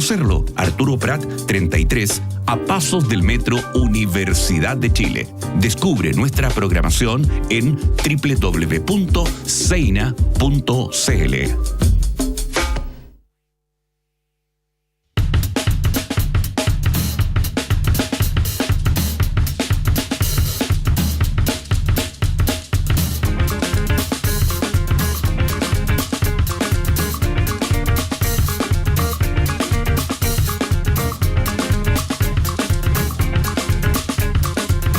Cerro, Arturo Prat 33, a pasos del Metro Universidad de Chile. Descubre nuestra programación en www.seina.cl.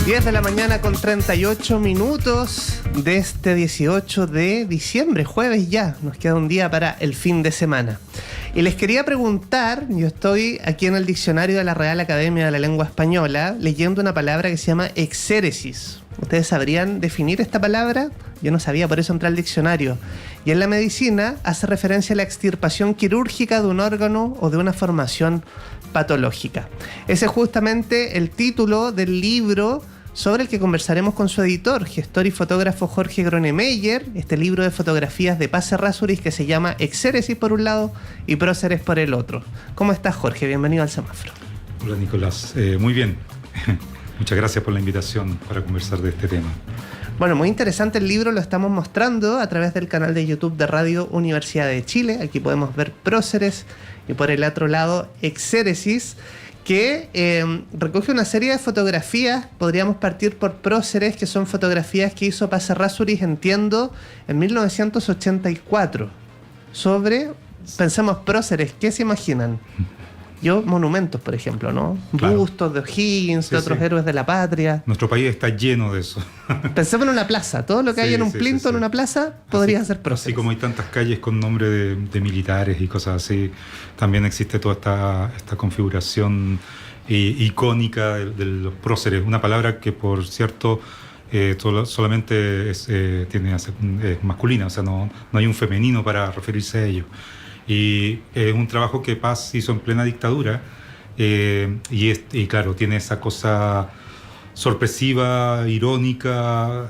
10 de la mañana con 38 minutos de este 18 de diciembre, jueves ya. Nos queda un día para el fin de semana. Y les quería preguntar, yo estoy aquí en el diccionario de la Real Academia de la Lengua Española leyendo una palabra que se llama exéresis. ¿Ustedes sabrían definir esta palabra? Yo no sabía, por eso entré al diccionario. Y en la medicina hace referencia a la extirpación quirúrgica de un órgano o de una formación patológica. Ese es justamente el título del libro sobre el que conversaremos con su editor, gestor y fotógrafo Jorge Gronemeyer, este libro de fotografías de Paz Errázuriz que se llama Exéresis por un lado y Próceres por el otro. ¿Cómo estás, Jorge? Bienvenido al Semáforo. Hola, Nicolás. Muy bien. Muchas gracias por la invitación para conversar de este tema. Bueno, muy interesante el libro, lo estamos mostrando a través del canal de YouTube de Radio Universidad de Chile. Aquí podemos ver Próceres y por el otro lado Exéresis, que recoge una serie de fotografías. Podríamos partir por Próceres, que son fotografías que hizo Paz Errázuriz, entiendo, en 1984. Sobre, pensemos, Próceres, ¿qué se imaginan? Yo, monumentos, por ejemplo, ¿no? Claro. Bustos de O'Higgins, de otros héroes de la patria. Nuestro país está lleno de eso. Pensemos en una plaza. Todo lo que hay en un plinto, en una plaza, podría ser Próceres. Así como hay tantas calles con nombre de militares y cosas así, también existe toda esta configuración icónica de los próceres. Una palabra que, por cierto, solamente es masculina, o sea, no hay un femenino para referirse a ello. Y es un trabajo que Paz hizo en plena dictadura, y claro, tiene esa cosa sorpresiva, irónica,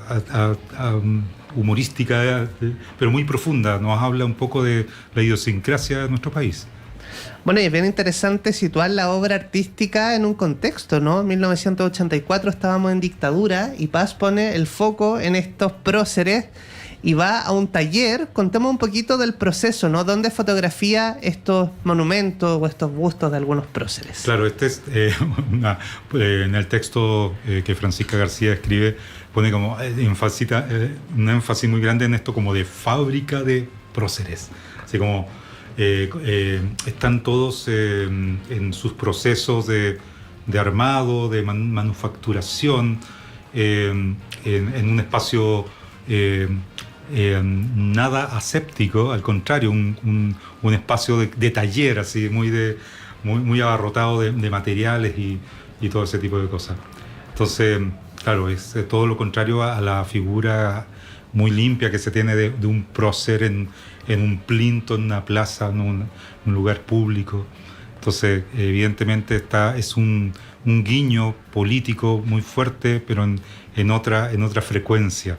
humorística, pero muy profunda. Nos habla un poco de la idiosincrasia de nuestro país. Bueno, y es bien interesante situar la obra artística en un contexto, ¿no? En 1984 estábamos en dictadura y Paz pone el foco en estos próceres y va a un taller. Contemos un poquito del proceso, ¿no? ¿Dónde fotografía estos monumentos o estos bustos de algunos próceres? Claro, este es en el texto que Francisca García escribe, pone como un énfasis muy grande en esto como de fábrica de próceres. Así como están todos en sus procesos de armado, de manufacturación, en un espacio nada aséptico, al contrario, un espacio de taller, así muy abarrotado de materiales y todo ese tipo de cosas. Entonces, claro, es todo lo contrario a la figura muy limpia que se tiene de un prócer en un plinto, en una plaza, en un lugar público. Entonces, evidentemente es un guiño político muy fuerte, pero en otra frecuencia.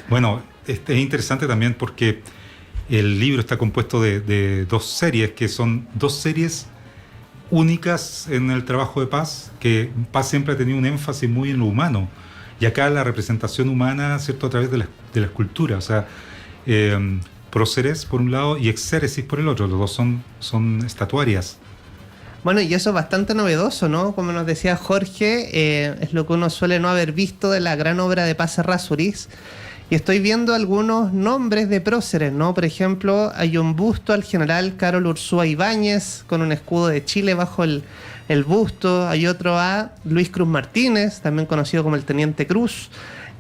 Bueno, es interesante también porque el libro está compuesto de dos series, que son dos series únicas en el trabajo de Paz, que Paz siempre ha tenido un énfasis muy en lo humano, y acá la representación humana, ¿cierto?, a través de la escultura, o sea, próceres por un lado y exéresis por el otro. Los dos son estatuarias. Bueno, y eso es bastante novedoso, ¿no? Como nos decía Jorge, es lo que uno suele no haber visto de la gran obra de Paz Errázuriz. Y estoy viendo algunos nombres de próceres, ¿no? Por ejemplo, hay un busto al general Carol Ursúa Ibáñez con un escudo de Chile bajo el busto. Hay otro a Luis Cruz Martínez, también conocido como el Teniente Cruz.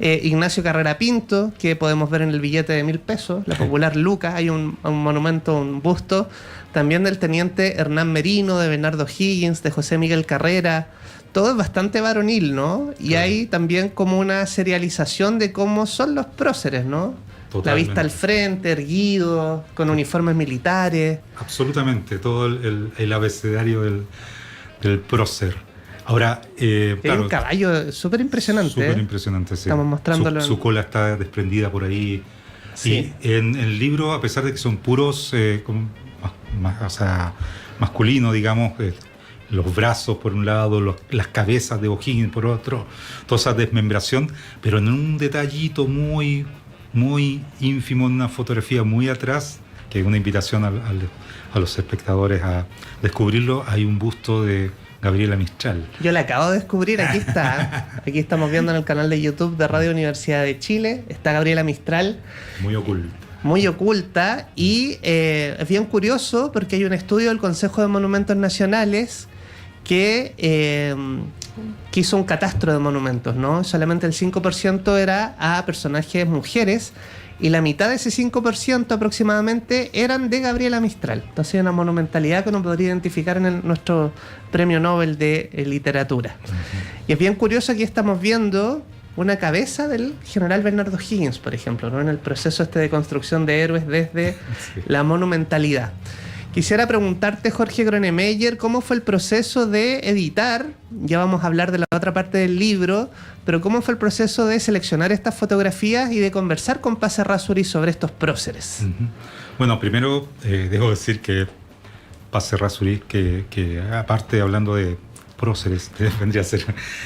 Ignacio Carrera Pinto, que podemos ver en el billete de 1.000 pesos, la popular Luca. Hay un monumento, un busto también del teniente Hernán Merino, de Bernardo Higgins, de José Miguel Carrera. Todo es bastante varonil, ¿no? Y claro, hay también como una serialización de cómo son los próceres, ¿no? Totalmente. La vista al frente, erguido, con uniformes militares. Absolutamente, todo el abecedario del prócer. Ahora, claro, un caballo súper impresionante. Súper impresionante, sí. Estamos mostrándolo. Su cola está desprendida por ahí. Sí. Y en el libro, a pesar de que son puros, o sea, masculinos, digamos, los brazos por un lado, las cabezas de O'Higgins por otro, toda esa desmembración, pero en un detallito muy, muy ínfimo, en una fotografía muy atrás, que es una invitación a los espectadores a descubrirlo, hay un busto de Gabriela Mistral. Yo la acabo de descubrir, aquí está. Aquí estamos viendo en el canal de YouTube de Radio Universidad de Chile. Está Gabriela Mistral. Muy oculta. Muy oculta. Y es bien curioso porque hay un estudio del Consejo de Monumentos Nacionales que hizo un catastro de monumentos, ¿no? Solamente el 5% era a personajes mujeres y la mitad de ese 5% aproximadamente eran de Gabriela Mistral. Entonces hay una monumentalidad que uno podría identificar en nuestro Premio Nobel de Literatura. Uh-huh. Y es bien curioso, aquí estamos viendo una cabeza del general Bernardo O'Higgins, por ejemplo, ¿no? En el proceso de construcción de héroes desde la monumentalidad. Quisiera preguntarte, Jorge Gronemeyer, ¿cómo fue el proceso de editar? Ya vamos a hablar de la otra parte del libro, pero ¿cómo fue el proceso de seleccionar estas fotografías y de conversar con Paz Errázuriz sobre estos próceres? Uh-huh. Bueno, primero debo decir que Paz Errázuriz, que aparte hablando de próceres, vendría a ser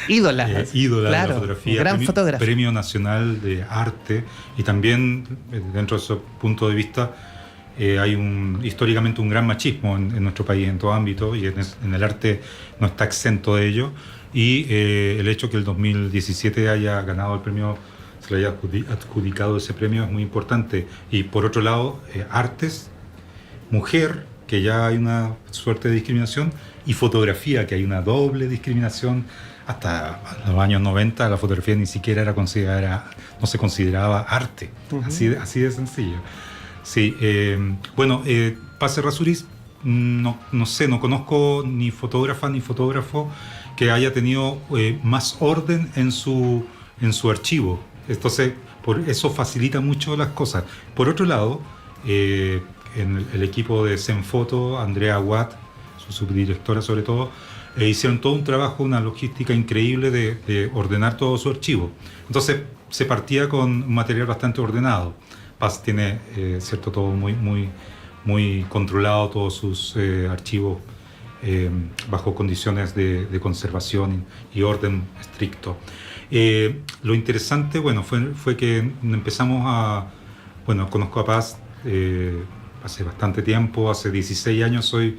ídola claro, de la fotografía, gran fotógrafo. Premio Nacional de Arte, y también dentro de ese punto de vista hay históricamente un gran machismo en nuestro país en todo ámbito, y en el arte no está exento de ello, y el hecho que el 2017 haya ganado el premio, se le haya adjudicado ese premio, es muy importante. Y por otro lado, artes, mujer, que ya hay una suerte de discriminación, y fotografía, que hay una doble discriminación. Hasta los años 90 la fotografía ni siquiera no se consideraba arte. Uh-huh. Así de sencillo. Sí, bueno, Paz Errázuriz, no sé, no conozco ni fotógrafa ni fotógrafo que haya tenido más orden en su archivo. Entonces, por eso facilita mucho las cosas. Por otro lado, en el equipo de Zenfoto, Andrea Watt, su subdirectora sobre todo, hicieron todo un trabajo, una logística increíble de ordenar todo su archivo. Entonces, se partía con un material bastante ordenado. Paz tiene, cierto, todo muy, muy, muy controlado, todos sus archivos bajo condiciones de conservación y orden estricto. Lo interesante, bueno, fue que empezamos conozco a Paz hace bastante tiempo, hace 16 años soy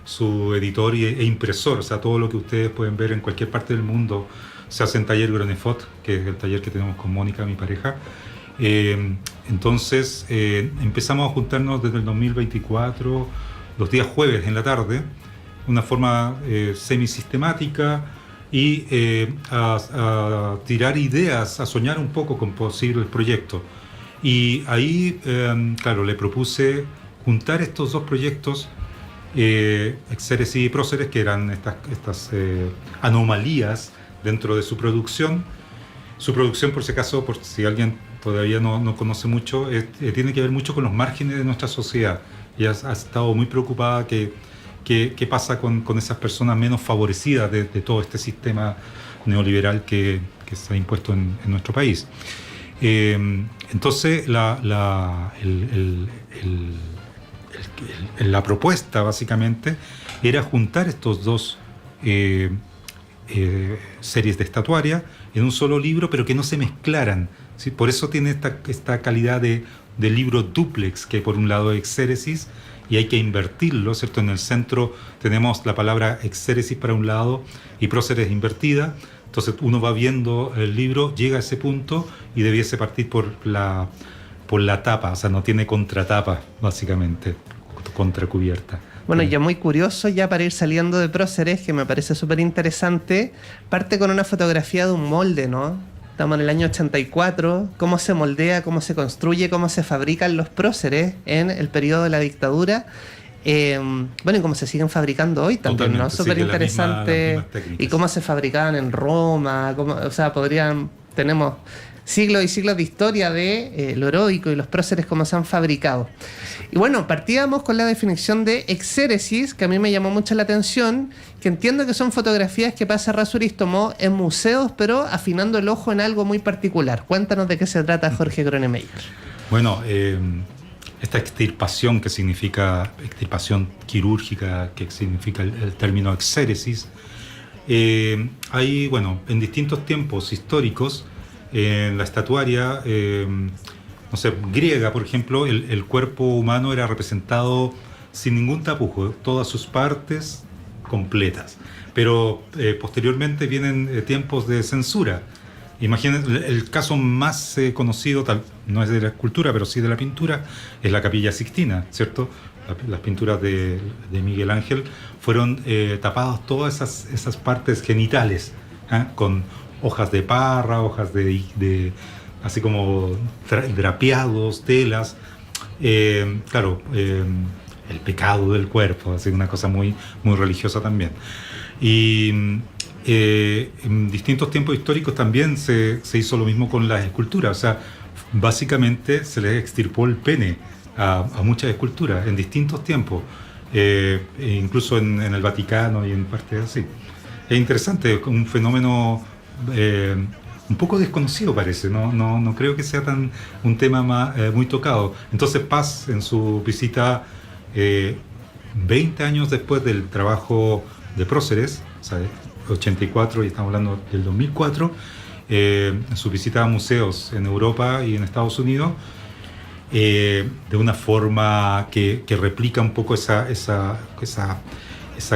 su editor e impresor, o sea, todo lo que ustedes pueden ver en cualquier parte del mundo se hace en Taller Gronefot, que es el taller que tenemos con Mónica, mi pareja. Entonces empezamos a juntarnos desde el 2024 los días jueves en la tarde, una forma semisistemática, y a tirar ideas, a soñar un poco con posibles proyectos. Y ahí, claro, le propuse juntar estos dos proyectos, Exéresis y Próceres, que eran estas anomalías dentro de su producción. Su producción, por si acaso, por si alguien todavía no conoce mucho, tiene que ver mucho con los márgenes de nuestra sociedad. Ella ha estado muy preocupada qué pasa con esas personas menos favorecidas de todo este sistema neoliberal que se ha impuesto en nuestro país. Entonces, la propuesta básicamente era juntar estos dos series de estatuaria en un solo libro, pero que no se mezclaran, ¿sí? Por eso tiene esta calidad de libro dúplex, que por un lado es Exéresis, y hay que invertirlo, ¿cierto? En el centro tenemos la palabra Exéresis para un lado y Próceres invertida. Entonces uno va viendo el libro, llega a ese punto y debiese partir por la tapa, o sea, no tiene contratapa, básicamente, contracubierta. Bueno, ya muy curioso, ya para ir saliendo de Próceres, que me parece súper interesante, parte con una fotografía de un molde, ¿no? Estamos en el año 84, cómo se moldea, cómo se construye, cómo se fabrican los próceres en el periodo de la dictadura. Bueno, y cómo se siguen fabricando hoy también, ¿no? Súper interesante. Y cómo se fabricaban en Roma, o sea, tenemos siglos y siglos de historia de lo heroico y los próceres cómo se han fabricado. Y bueno, partíamos con la definición de exéresis, que a mí me llamó mucho la atención, que entiendo que son fotografías que Paz Errázuriz tomó en museos, pero afinando el ojo en algo muy particular. Cuéntanos de qué se trata, Jorge Gronemeyer. Bueno, esta extirpación que significa, extirpación quirúrgica, que significa el término exéresis, hay, bueno, en distintos tiempos históricos, en la estatuaria, no sé, griega, por ejemplo, el cuerpo humano era representado sin ningún tapujo, todas sus partes completas. Pero posteriormente vienen tiempos de censura. Imaginen, el caso más conocido, no es de la escultura, pero sí de la pintura, es la Capilla Sixtina, ¿cierto? Las pinturas de Miguel Ángel fueron tapadas todas esas partes genitales, con hojas de parra, hojas de así como drapeados, telas. Claro, el pecado del cuerpo, así una cosa muy, muy religiosa también. Y en distintos tiempos históricos también se hizo lo mismo con las esculturas. O sea, básicamente se les extirpó el pene a muchas esculturas en distintos tiempos, incluso en el Vaticano y en partes así. Es interesante, un fenómeno un poco desconocido parece, no creo que sea un tema muy tocado. Entonces Paz, en su visita 20 años después del trabajo de Próceres, ¿sabes? 84 y estamos hablando del 2004, en su visita a museos en Europa y en Estados Unidos, de una forma que replica un poco esa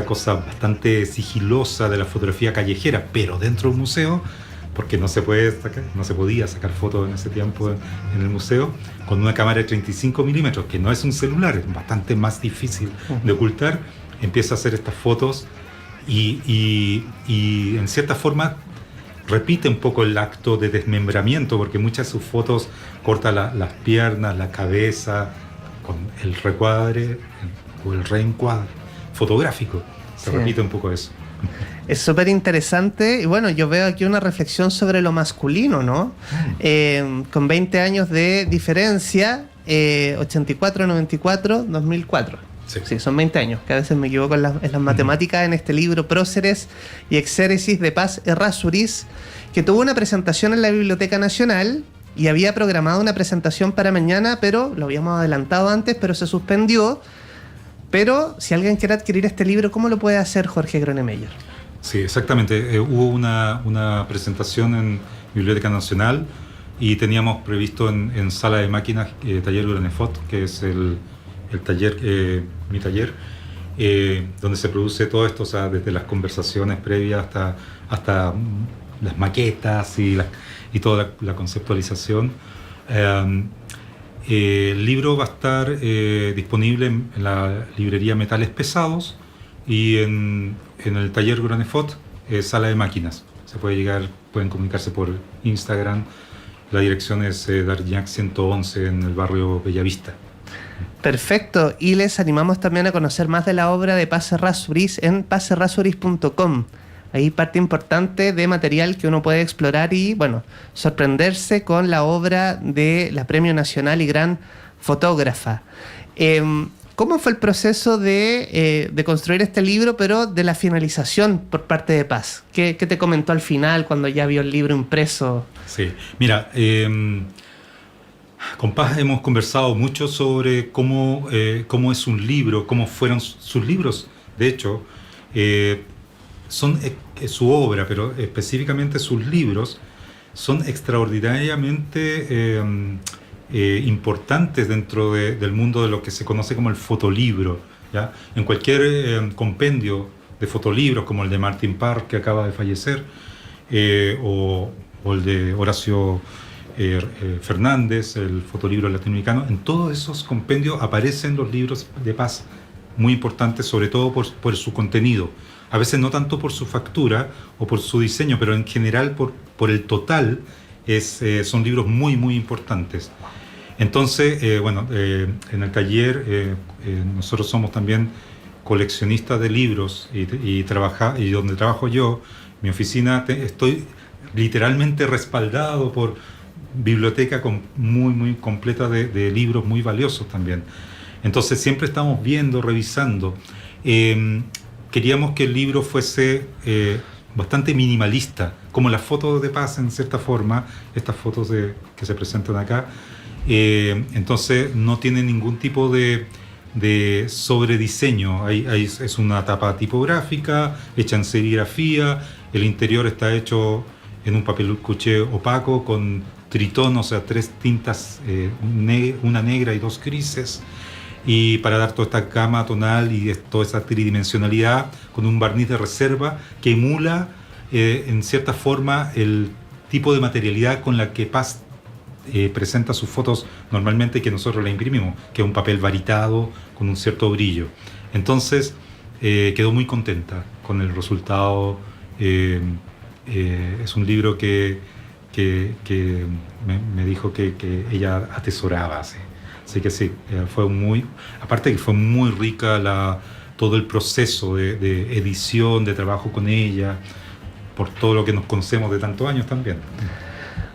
cosa bastante sigilosa de la fotografía callejera, pero dentro de un museo, porque no se podía sacar fotos en ese tiempo en el museo, con una cámara de 35 milímetros, que no es un celular, es bastante más difícil de ocultar. Empieza a hacer estas fotos y en cierta forma repite un poco el acto de desmembramiento, porque muchas de sus fotos corta las piernas, la cabeza, con el recuadre o el reencuadre fotográfico. Se repite un poco eso. Es súper interesante y bueno, yo veo aquí una reflexión sobre lo masculino, ¿no? Con 20 años de diferencia, 84, 94, 2004. Sí, son 20 años, que a veces me equivoco en las matemáticas, en este libro Próceres y Exéresis de Paz Errázuriz, que tuvo una presentación en la Biblioteca Nacional y había programado una presentación para mañana, pero lo habíamos adelantado antes, pero se suspendió. Pero si alguien quiere adquirir este libro, ¿cómo lo puede hacer Jorge Gronemeyer? Sí, exactamente. Hubo una presentación en Biblioteca Nacional y teníamos previsto en Sala de Máquinas, Taller Gronefot, que es el taller, mi taller, donde se produce todo esto, o sea, desde las conversaciones previas hasta las maquetas y toda la conceptualización. El libro va a estar disponible en la librería Metales Pesados y en el taller Gronefot, Sala de Máquinas. Se puede llegar, pueden comunicarse por Instagram. La dirección es Dargnac 111 en el barrio Bellavista. Perfecto, y les animamos también a conocer más de la obra de Paz Errázuriz en pazerrázuriz.com. Ahí parte importante de material que uno puede explorar y, bueno, sorprenderse con la obra de la Premio Nacional y Gran Fotógrafa. ¿Cómo fue el proceso de construir este libro, pero de la finalización por parte de Paz? ¿Qué te comentó al final cuando ya vio el libro impreso? Sí, mira, con Paz hemos conversado mucho sobre cómo es un libro, cómo fueron sus libros. De hecho, son su obra, pero específicamente sus libros, son extraordinariamente importantes dentro del mundo de lo que se conoce como el fotolibro, ¿ya? En cualquier compendio de fotolibros, como el de Martin Parr, que acaba de fallecer, o el de Horacio Fernández, el fotolibro latinoamericano, en todos esos compendios aparecen los libros de Paz, muy importantes, sobre todo por su contenido. A veces no tanto por su factura o por su diseño, pero en general por el total son libros muy, muy importantes. Entonces, en el taller nosotros somos también coleccionistas de libros y donde trabajo yo, mi oficina, estoy literalmente respaldado por biblioteca muy, muy completa de libros muy valiosos también. Entonces siempre estamos viendo, revisando. Queríamos que el libro fuese bastante minimalista, como las fotos de Paz en cierta forma, estas fotos que se presentan acá, Entonces no tiene ningún tipo de sobrediseño. Es una tapa tipográfica hecha en serigrafía. El interior está hecho en un papel cuché opaco con tritón, o sea, 3 tintas, una negra y 2 grises, y para dar toda esta gama tonal y toda esa tridimensionalidad con un barniz de reserva que emula en cierta forma el tipo de materialidad con la que Paz presenta sus fotos normalmente, que nosotros la imprimimos, que es un papel varitado con un cierto brillo. Entonces quedó muy contenta con el resultado. Es un libro que me dijo que ella atesoraba, así que sí, aparte que fue muy rica todo el proceso de edición, de trabajo con ella, por todo lo que nos conocemos de tantos años también.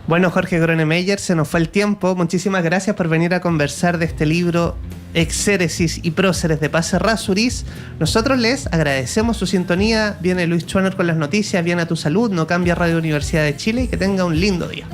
Bueno, Jorge Gronemeyer, se nos fue el tiempo. Muchísimas gracias por venir a conversar de este libro Exéresis y Próceres de Paz Errázuriz. Nosotros les agradecemos su sintonía. Viene Luis Schwaner con las noticias. Viene A Tu Salud, No Cambia Radio Universidad de Chile, y que tenga un lindo día.